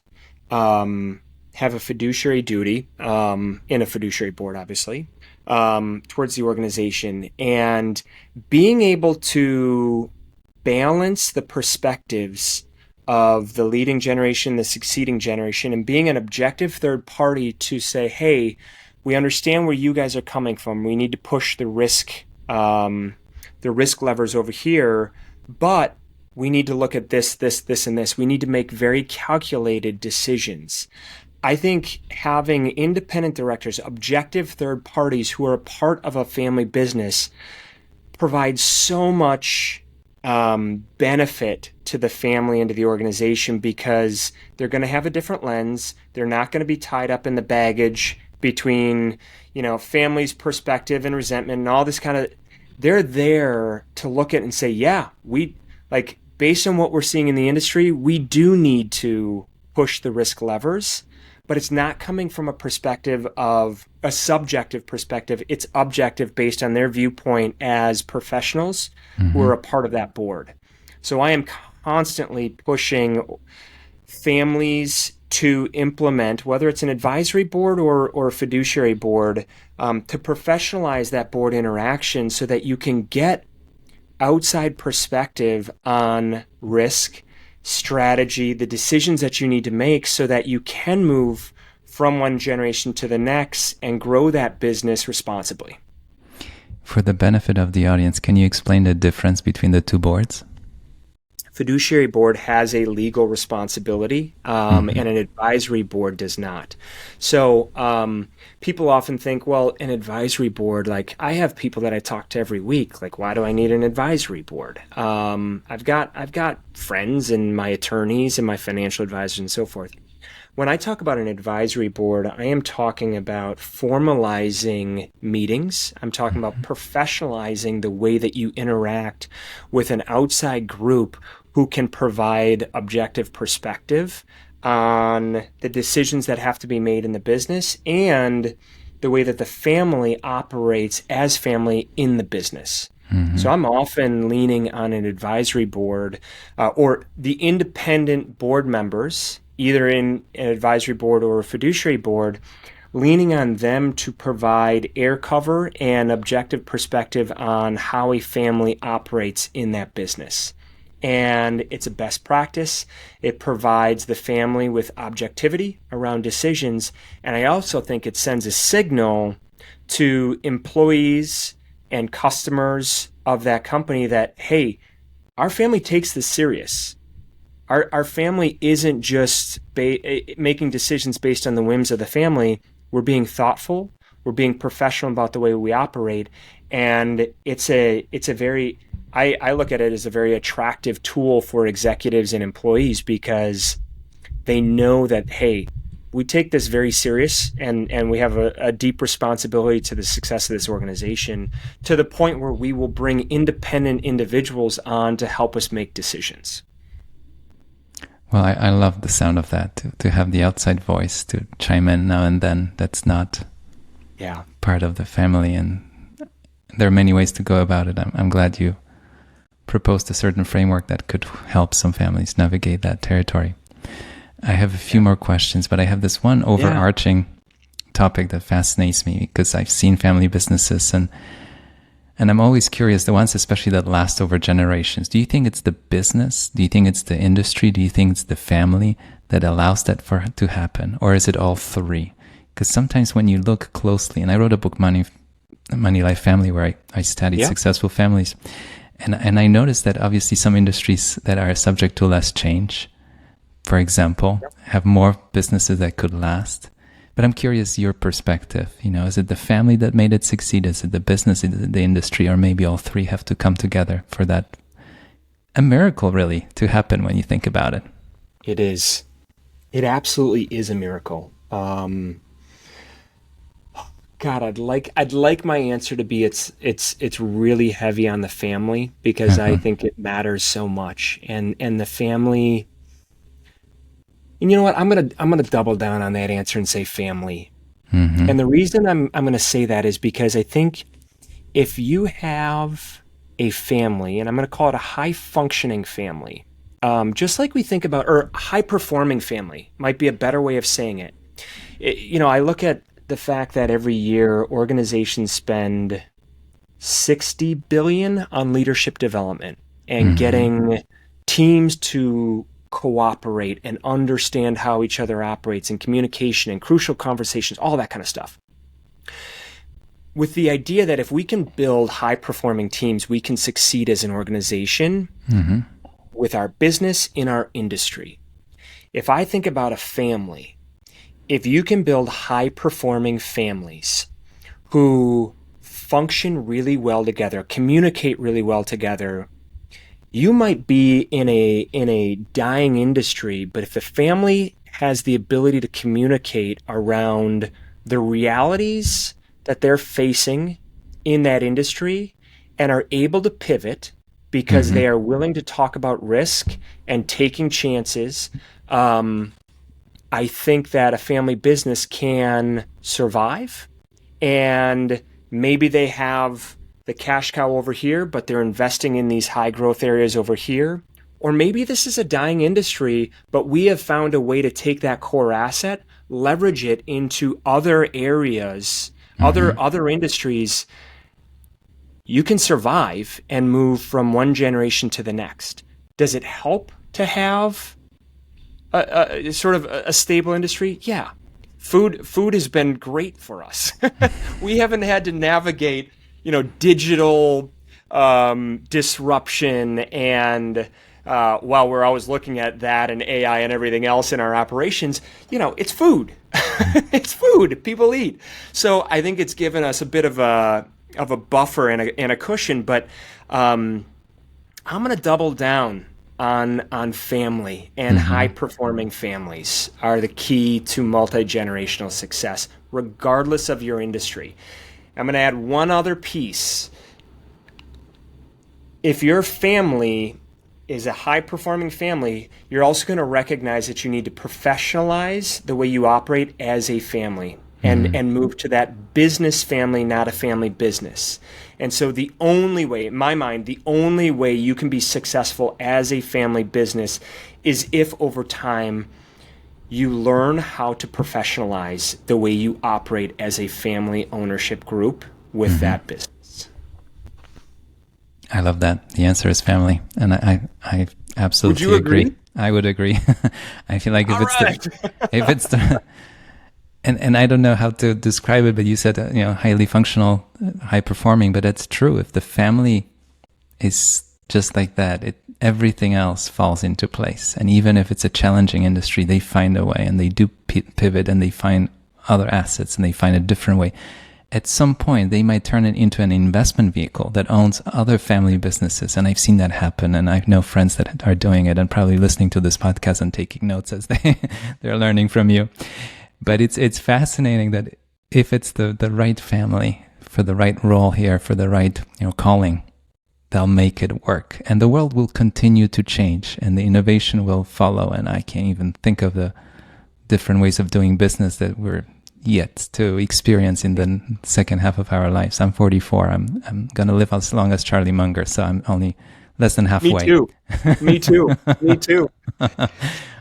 have a fiduciary duty in a fiduciary board, obviously, towards the organization, and being able to balance the perspectives of the leading generation, the succeeding generation, and being an objective third party to say, hey, we understand where you guys are coming from. We need to push the risk levers over here, but we need to look at this, and this. We need to make very calculated decisions. I think having independent directors, objective third parties who are a part of a family business, provides so much benefit to the family and to the organization, because they're going to have a different lens. They're not going to be tied up in the baggage between, family's perspective and resentment and all this kind of. They're there to look at and say, yeah, based on what we're seeing in the industry, we do need to push the risk levers, but it's not coming from a perspective of a subjective perspective. It's objective based on their viewpoint as professionals who are a part of that board. So I am constantly pushing families to implement, whether it's an advisory board or a fiduciary board, to professionalize that board interaction so that you can get outside perspective on risk, strategy, the decisions that you need to make so that you can move from one generation to the next and grow that business responsibly. For the benefit of the audience, can you explain the difference between the two boards? Fiduciary board has a legal responsibility, and an advisory board does not. So people often think, well, an advisory board, like I have people that I talk to every week, like why do I need an advisory board? I've got friends and my attorneys and my financial advisors and so forth. When I talk about an advisory board, I am talking about formalizing meetings. I'm talking about professionalizing the way that you interact with an outside group who can provide objective perspective on the decisions that have to be made in the business and the way that the family operates as family in the business. So I'm often leaning on an advisory board or the independent board members, either in an advisory board or a fiduciary board, leaning on them to provide air cover and objective perspective on how a family operates in that business. And it's a best practice. It provides the family with objectivity around decisions. And I also think it sends a signal to employees and customers of that company that, hey, our family takes this serious. Our family isn't just making decisions based on the whims of the family. We're being thoughtful. We're being professional about the way we operate. And it's a very, I look at it as a very attractive tool for executives and employees because they know that, hey, we take this very serious and we have a deep responsibility to the success of this organization to the point where we will bring independent individuals on to help us make decisions. Well, I love the sound of that, to have the outside voice to chime in now and then. That's not part of the family, and there are many ways to go about it. I'm glad you proposed a certain framework that could help some families navigate that territory. I have a few more questions, but I have this one overarching topic that fascinates me because I've seen family businesses and I'm always curious, the ones especially that last over generations. Do you think it's the business? Do you think it's the industry? Do you think it's the family that allows that to happen? Or is it all three? Because sometimes when you look closely, and I wrote a book, Money Life Family, where I studied successful families. And I noticed that obviously some industries that are subject to less change, for example, have more businesses that could last. But I'm curious your perspective. Is it the family that made it succeed? Is it the business, is it the industry, or maybe all three have to come together for that a miracle really to happen when you think about it? It is. It absolutely is a miracle. God, I'd like my answer to be it's really heavy on the family because I think it matters so much, and the family. And you know what? I'm gonna double down on that answer and say family. And the reason I'm gonna say that is because I think if you have a family, and I'm gonna call it a high functioning family, just like we think about, or high performing family might be a better way of saying it. I look at the fact that every year organizations spend $60 billion on leadership development and getting teams to cooperate and understand how each other operates and communication and crucial conversations, all that kind of stuff. With the idea that if we can build high-performing teams, we can succeed as an organization with our business in our industry. If I think about a family, if you can build high-performing families who function really well together, communicate really well together, you might be in a dying industry, but if the family has the ability to communicate around the realities that they're facing in that industry and are able to pivot because they are willing to talk about risk and taking chances, I think that a family business can survive, and maybe they have the cash cow over here, but they're investing in these high growth areas over here, Or maybe this is a dying industry, but we have found a way to take that core asset, leverage it into other areas, other industries. You can survive and move from one generation to the next. Does it help to have a sort of a stable industry? Yeah. Food has been great for us. We haven't had to navigate, digital disruption, and while we're always looking at that and AI and everything else in our operations, it's food. It's food people eat. So I think it's given us a bit of a buffer and a cushion. But I'm going to double down on family, and high-performing families are the key to multi-generational success, regardless of your industry. I'm going to add one other piece. If your family is a high-performing family, you're also going to recognize that you need to professionalize the way you operate as a family and move to that business family, not a family business. And so the only way, in my mind, the only way you can be successful as a family business is if over time you learn how to professionalize the way you operate as a family ownership group with that business. I love that. The answer is family. And I absolutely Would you agree? I would agree. I feel like if it's the and I don't know how to describe it, but you said, highly functional, high performing, but that's true. If the family is just like that, everything else falls into place. And even if it's a challenging industry, they find a way, and they do pivot, and they find other assets, and they find a different way. At some point, they might turn it into an investment vehicle that owns other family businesses. And I've seen that happen. And I know friends that are doing it and probably listening to this podcast and taking notes as they're learning from you. But it's fascinating that if it's the right family for the right role here, for the right calling, they'll make it work. And the world will continue to change, and the innovation will follow. And I can't even think of the different ways of doing business that we're yet to experience in the second half of our lives. I'm 44. I'm going to live as long as Charlie Munger, so I'm only less than halfway. Me too.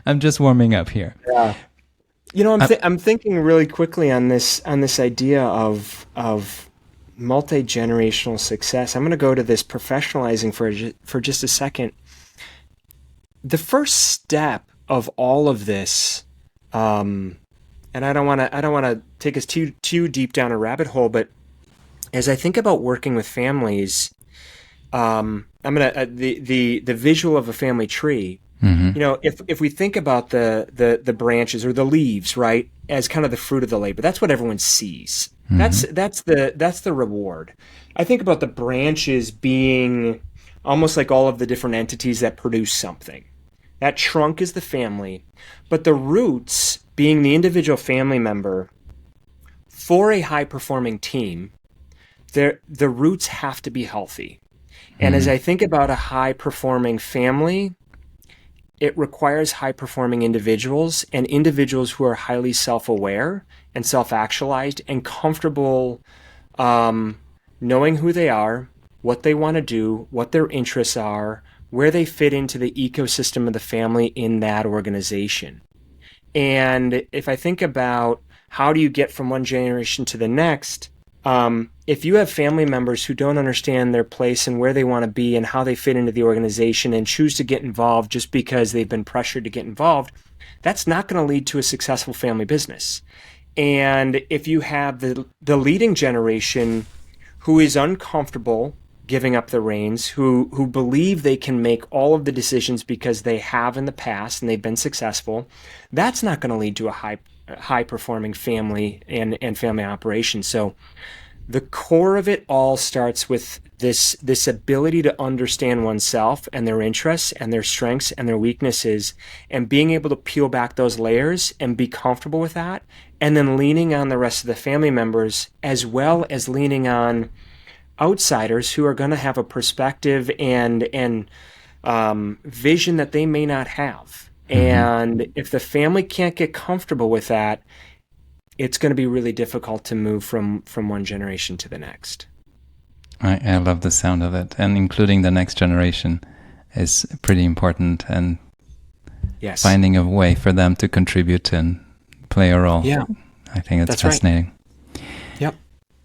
I'm just warming up here. Yeah. I'm thinking really quickly on this idea of multi-generational success. I'm going to go to this professionalizing for just a second. The first step of all of this, and I don't want to take us too deep down a rabbit hole, but as I think about working with families, I'm gonna the visual of a family tree. If we think about the branches or the leaves, right, as kind of the fruit of the labor, that's what everyone sees. That's the reward. I think about the branches being almost like all of the different entities that produce something. That trunk is the family, but the roots being the individual family member. For a high-performing team, the roots have to be healthy. And as I think about a high-performing family, it requires high-performing individuals, and individuals who are highly self-aware and self-actualized and comfortable knowing who they are, what they want to do, what their interests are, where they fit into the ecosystem of the family in that organization. And if I think about how do you get from one generation to the next, if you have family members who don't understand their place and where they want to be and how they fit into the organization and choose to get involved just because they've been pressured to get involved, that's not going to lead to a successful family business. And if you have the leading generation who is uncomfortable giving up the reins, who believe they can make all of the decisions because they have in the past and they've been successful, that's not going to lead to a high performing family and family operation. So the core of it all starts with this ability to understand oneself and their interests and their strengths and their weaknesses, and being able to peel back those layers and be comfortable with that, and then leaning on the rest of the family members, as well as leaning on outsiders who are going to have a perspective and vision that they may not have. And if the family can't get comfortable with that, it's going to be really difficult to move from one generation to the next. I love the sound of it, and including the next generation. is pretty important, and Yes. finding a way for them to contribute and play a role. Yeah. I think it's That's fascinating. Right. Yep.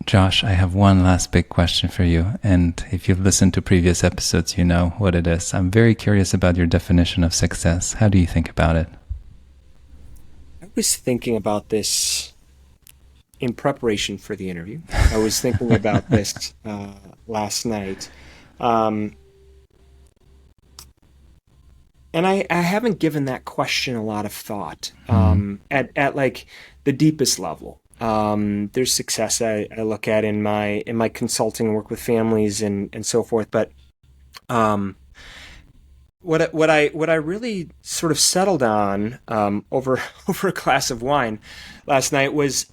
Josh, I have one last big question for you. And if you've listened to previous episodes, you know what it is. I'm very curious about your definition of success. How do you think about it? I was thinking about this in preparation for the interview. I was thinking about this last night. And I haven't given that question a lot of thought at like the deepest level. There's success I look at in my consulting work with families and so forth. But what I really sort of settled on over a glass of wine last night was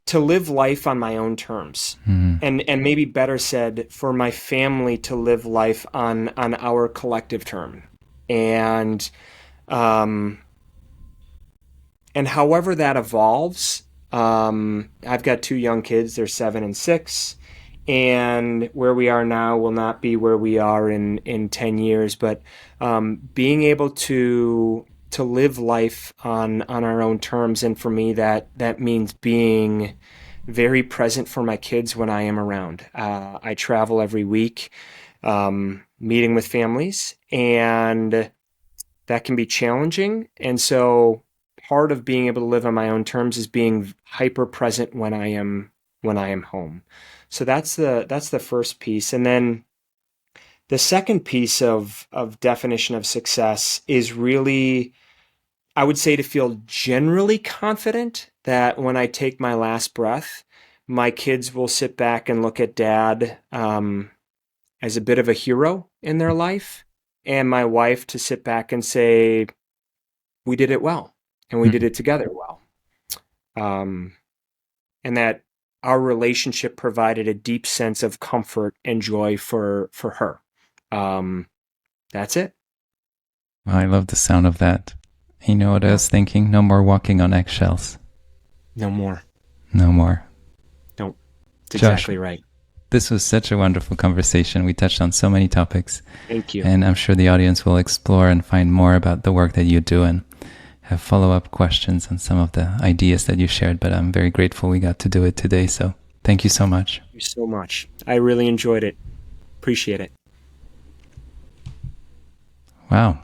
to live life on my own terms, and maybe better said, for my family to live life on our collective term. And however that evolves, I've got 2 young kids, they're 7 and 6, and where we are now will not be where we are in 10 years, but being able to live life on our own terms. And for me, that means being very present for my kids when I am around. I travel every week, meeting with families, and that can be challenging. And so part of being able to live on my own terms is being hyper present when I am home. So that's the first piece. And then the second piece of definition of success is really, I would say, to feel generally confident that when I take my last breath, my kids will sit back and look at dad as a bit of a hero in their life, and my wife to sit back and say, we did it well, and we did it together well. And that our relationship provided a deep sense of comfort and joy for her. That's it. Well, I love the sound of that. You know what I was thinking? No more walking on eggshells. No more. No more. Don't. That's Josh, exactly right. this was such a wonderful conversation. We touched on so many topics. Thank you. And I'm sure the audience will explore and find more about the work that you do and have follow-up questions on some of the ideas that you shared. But I'm very grateful we got to do it today. So thank you so much. Thank you so much. I really enjoyed it. Appreciate it. Wow.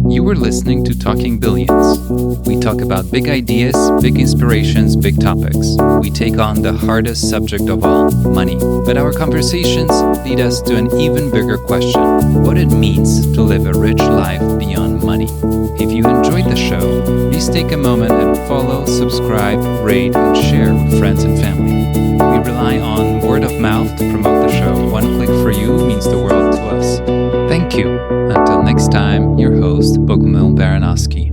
You were listening to Talking Billions. We talk about big ideas, big inspirations, big topics. We take on the hardest subject of all, money. But our conversations lead us to an even bigger question: what it means to live a rich life beyond money. If you enjoyed the show, please take a moment and follow, subscribe, rate, and share with friends and family. We rely on word of mouth to promote the show. One click for you means the world to us. Thank you. Until next time, your host, Bogumil Baranowski.